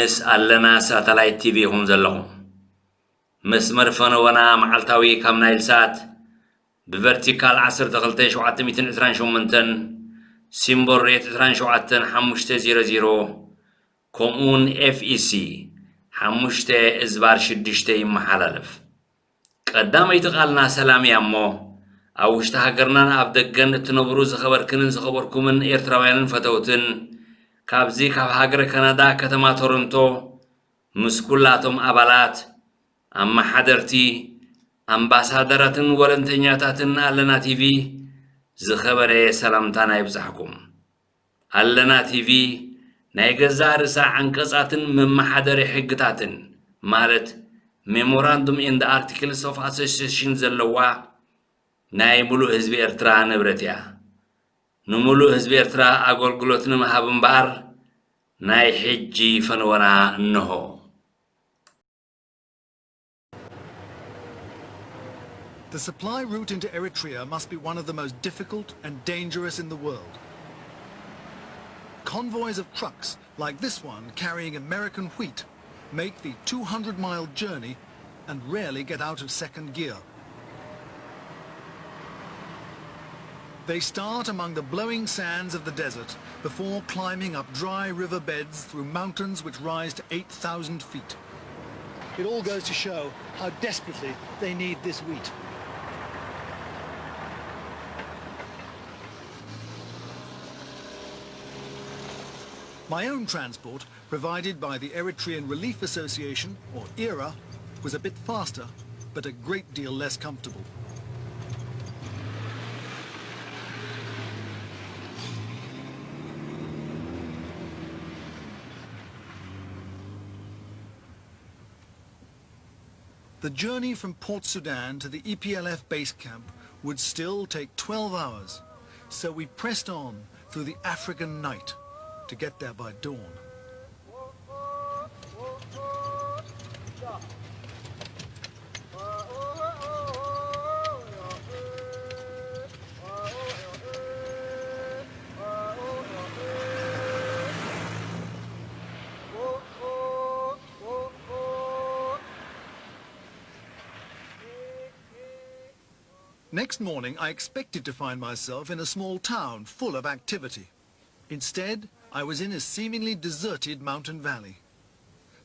ምስ ኣለና ሳተላይት ቲቪ ኹም ዘለኹም መስመር ፈነወና መዓልታዊ ካብ ናይል ሰዓት ብቨርቲካል 12728 ሲምቦል ሬት 27500 ከምኡን FEC 5/6 ይመሓላለፍ ቀዳመይቲ ቃልና ሰላም እያ እሞ ኣብ ውሽጢ ሃገርናን ኣብ ደገን እትነብሩ ዝኸበርክንን ዝኸበርኩምን ኤርትራውያንን ፈተውትን ካብዚ ካብ ሃገረ ካናዳ ከተማ ቶሮንቶ ምስ ኩላቶም ኣባላት ኣማሓደርቲ ኣምባሳደራትን ወለንተኛታትን ኣለና ቲቪ ዝኸበረ ሰላምታና ይብዛሕኩም ኣለና ቲቪ ናይ ገዛ ርሳ አንቀጻትን መማሓደሪ ሕግታትን ማለት ሜሞራንዱም ኢን ዘ አርቲክልስ ኦፍ አሶሲዬሽን ዘለዋ ናይ ሙሉእ ህዝቢ ኤርትራ ንብረት እያ ንሙሉእ ህዝቢ ኤርትራ አገልግሎት ንምሃብ እምበር ናይ ሕጂ ፈነወና እንሆ The supply route into Eritrea must be one of the most difficult and dangerous in the world. Convoys of trucks, like this one carrying American wheat, make the 200-mile journey and rarely get out of second gear. They start among the blowing sands of the desert before climbing up dry river beds through mountains which rise to 8,000 feet. It all goes to show how desperately they need this wheat. My own transport, provided by the Eritrean Relief Association, or ERA, was a bit faster, but a great deal less comfortable. The journey from Port Sudan to the EPLF base camp would still take 12 hours, so we pressed on through the African night to get there by dawn. Next morning, I expected to find myself in a small town full of activity. Instead, I was in a seemingly deserted mountain valley.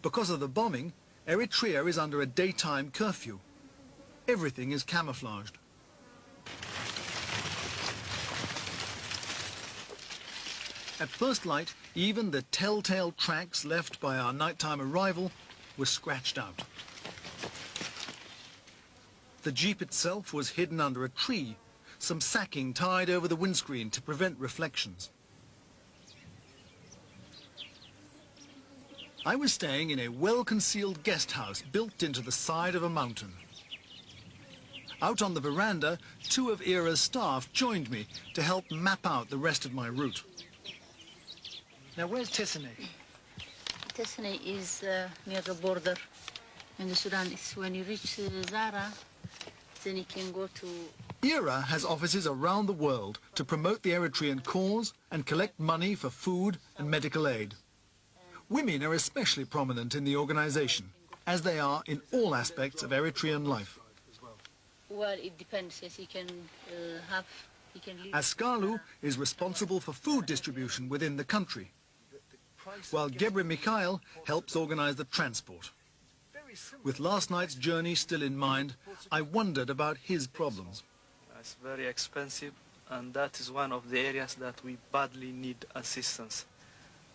Because of the bombing, Eritrea is under a daytime curfew. Everything is camouflaged. At first light, even the telltale tracks left by our nighttime arrival were scratched out. The jeep itself was hidden under a tree, some sacking tied over the windscreen to prevent reflections. I was staying in a well-concealed guest house built into the side of a mountain. Out on the veranda, 2 of ERA's staff joined me to help map out the rest of my route. Now, where's Tessene? Tessene is near the border in the Sudan. It's when you reach Zara, then you can go to... ERA has offices around the world to promote the Eritrean cause and collect money for food and medical aid. Women are especially prominent in the organization, as they are in all aspects of Eritrean life. Well, it depends. Yes, you can leave. Askalu is responsible for food distribution within the country, while Gebre Mikhail helps organize the transport. With last night's journey still in mind, I wondered about his problems. It's very expensive, and that is one of the areas that we badly need assistance.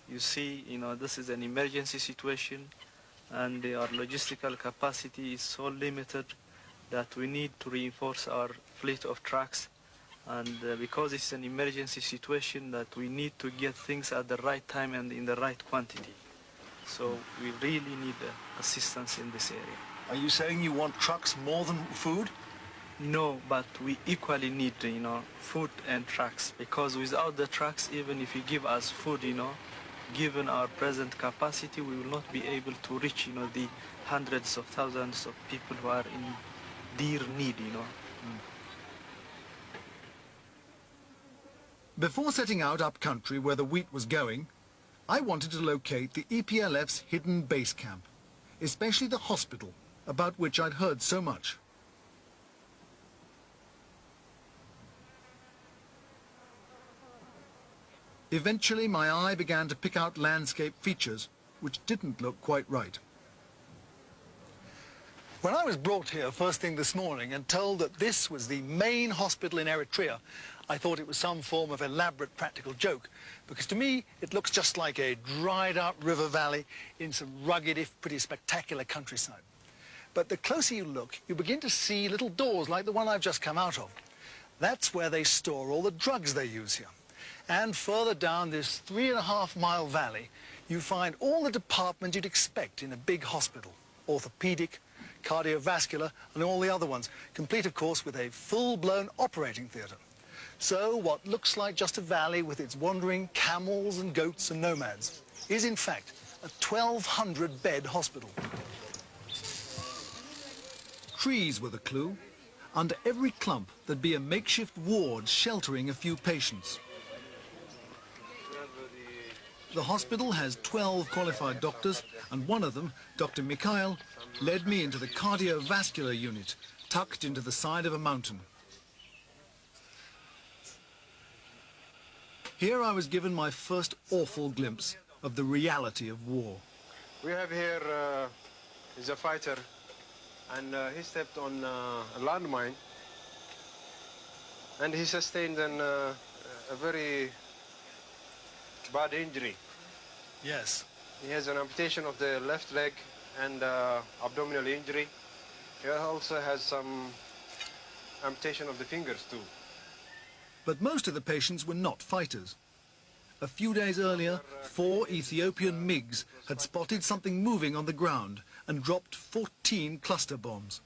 You see, this is an emergency situation, and our logistical capacity is so limited that we need to reinforce our fleet of trucks. And because it's an emergency situation, that we need to get things at the right time and in the right quantity. So we really need assistance in this area. Are you saying you want trucks more than food? No, but we equally need, food and trucks, because without the trucks, even if you give us food, given our present capacity, we will not be able to reach, the hundreds of thousands of people who are in dear need, Before setting out up country where the wheat was going, I wanted to locate the EPLF's hidden base camp, especially the hospital, about which I'd heard so much. Eventually, my eye began to pick out landscape features which didn't look quite right. When I was brought here first thing this morning and told that this was the main hospital in Eritrea, I thought it was some form of elaborate practical joke, because to me it looks just like a dried-out river valley in some rugged, if pretty spectacular countryside. But the closer you look, you begin to see little doors like the one I've just come out of. That's where they store all the drugs they use here. And further down this 3.5-mile valley, you find all the departments you'd expect in a big hospital: orthopedic, cardiovascular, and all the other ones, complete, of course, with a full-blown operating theatre. So what looks like just a valley with its wandering camels and goats and nomads is, in fact, a 1,200-bed hospital. Trees were the clue. Under every clump, there'd be a makeshift ward sheltering a few patients. The hospital has 12 qualified doctors, and one of them, Dr. Mikhail, led me into the cardiovascular unit, tucked into the side of a mountain. Here I was given my first awful glimpse of the reality of war. We have here is a fighter, and he stepped on a landmine, and he sustained a very bad injury. Yes. He has an amputation of the left leg and abdominal injury. He also has some amputation of the fingers too. But most of the patients were not fighters. A few days earlier, 4 Ethiopian MiGs had spotted something moving on the ground and dropped 14 cluster bombs.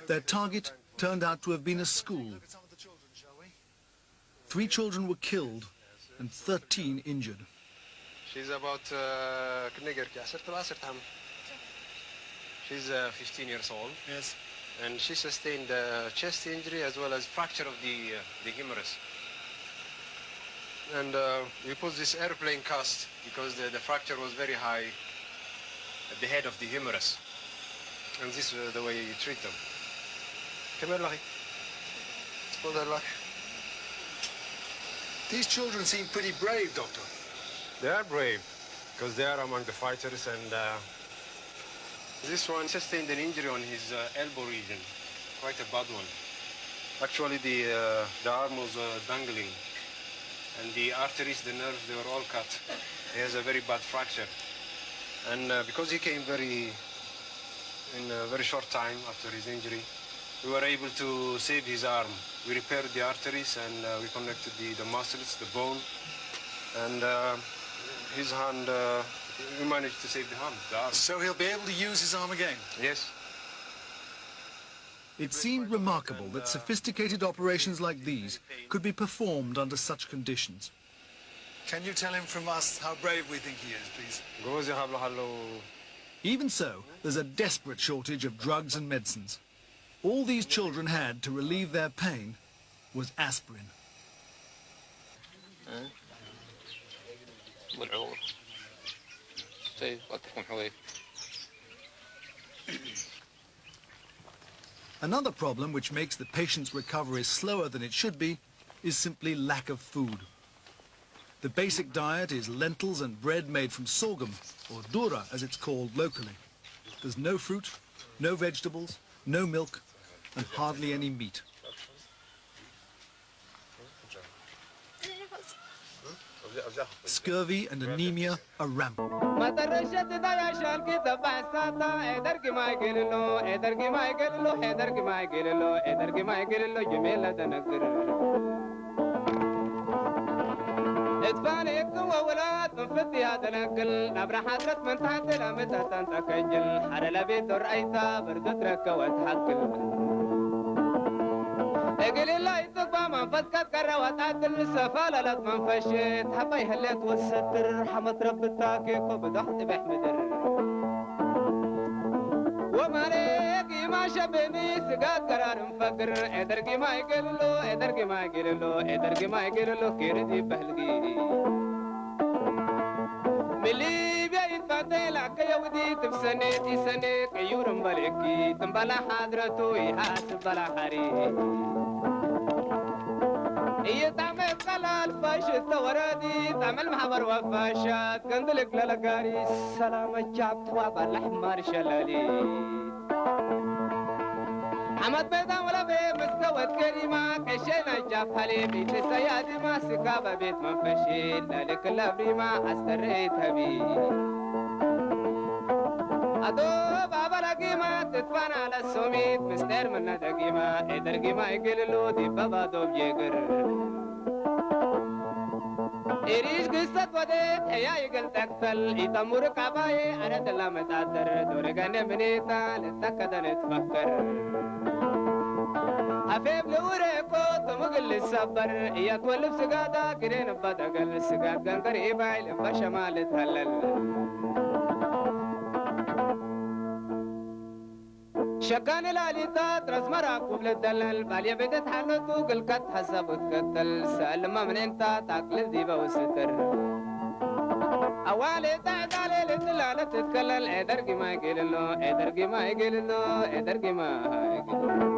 Their target turned out to have been a school. 3 children were killed and 13 injured. She's about she's 15 years old. Yes. And she sustained a chest injury as well as fracture of the humerus. And we put this airplane cast because the fracture was very high at the head of the humerus. And this is the way you treat them. Come here, Larry. Good luck. These children seem pretty brave, Doctor. They are brave because they are among the fighters, and this one sustained an injury on his elbow region, quite a bad one. Actually, the arm was dangling, and the arteries, the nerves, they were all cut. He has a very bad fracture. And because he came in a very short time after his injury, we were able to save his arm. We repaired the arteries, and we connected the muscles, the bone, and his hand, we managed to save the arm. So he'll be able to use his arm again? Yes. It seemed remarkable that sophisticated operations like these could be performed under such conditions. Can you tell him from us how brave we think he is, please? Even so, there's a desperate shortage of drugs and medicines. All these children had to relieve their pain was aspirin. Another problem which makes the patient's recovery slower than it should be is simply lack of food. The basic diet is lentils and bread made from sorghum, or dura as it's called locally. There's no fruit, no vegetables, no milk, and hardly any meat. Scurvy and anemia are rampant. اقل الله يتقبى من فسكت كروات عدل السفالة لا تمنفشت حبي هلت والستر رحمة رب التاكيكو بدحت بحمدر وما ليك ما شبني سقات قرار مفكر ادرقي ما يقللو ادرقي ما يقللو ادرقي ما يقللو كيردي بهلقي ملي بيت فتيلا كيودي تفسنيت يسنيت يورم بالكي تنبلا حضرته يحاسب بلا حريق هي تعمل قلال فاشت وردي تعمل محبر وفاشات قندلك للقاري السلام الشعب توابع الحمار شلالي حمد بيضا ولا بي مستوى كريمة كشينا جاب حليبي تسيادي ما سكابة بيت منفشين لك اللبريمة استريتها بي أدو بابا لقيمة تدفن على السميت مستر من دقيمة إدر قيمة يقللو دي بابا دوب جيقر إريش قصة وديت يا يقل تكتل إتمور كباي أنا دلا متعدر دورقاني منيتا لتكدا نتفكر أفيب لوريكو تمقل السبر إيا تولف سقادا كرين بدقل سقاد قن قريبا لفا شمال تهلل شكان الاليتات راس مراكوب للدلل باليا بدت حلتو قلقت حسب تكتل سألما من انت تاكل ديبا وستر اوالي تعدالي للدلالة تتكلل ادرقي ما يقللو ادرقي ما يقللو ادرقي ما يقللو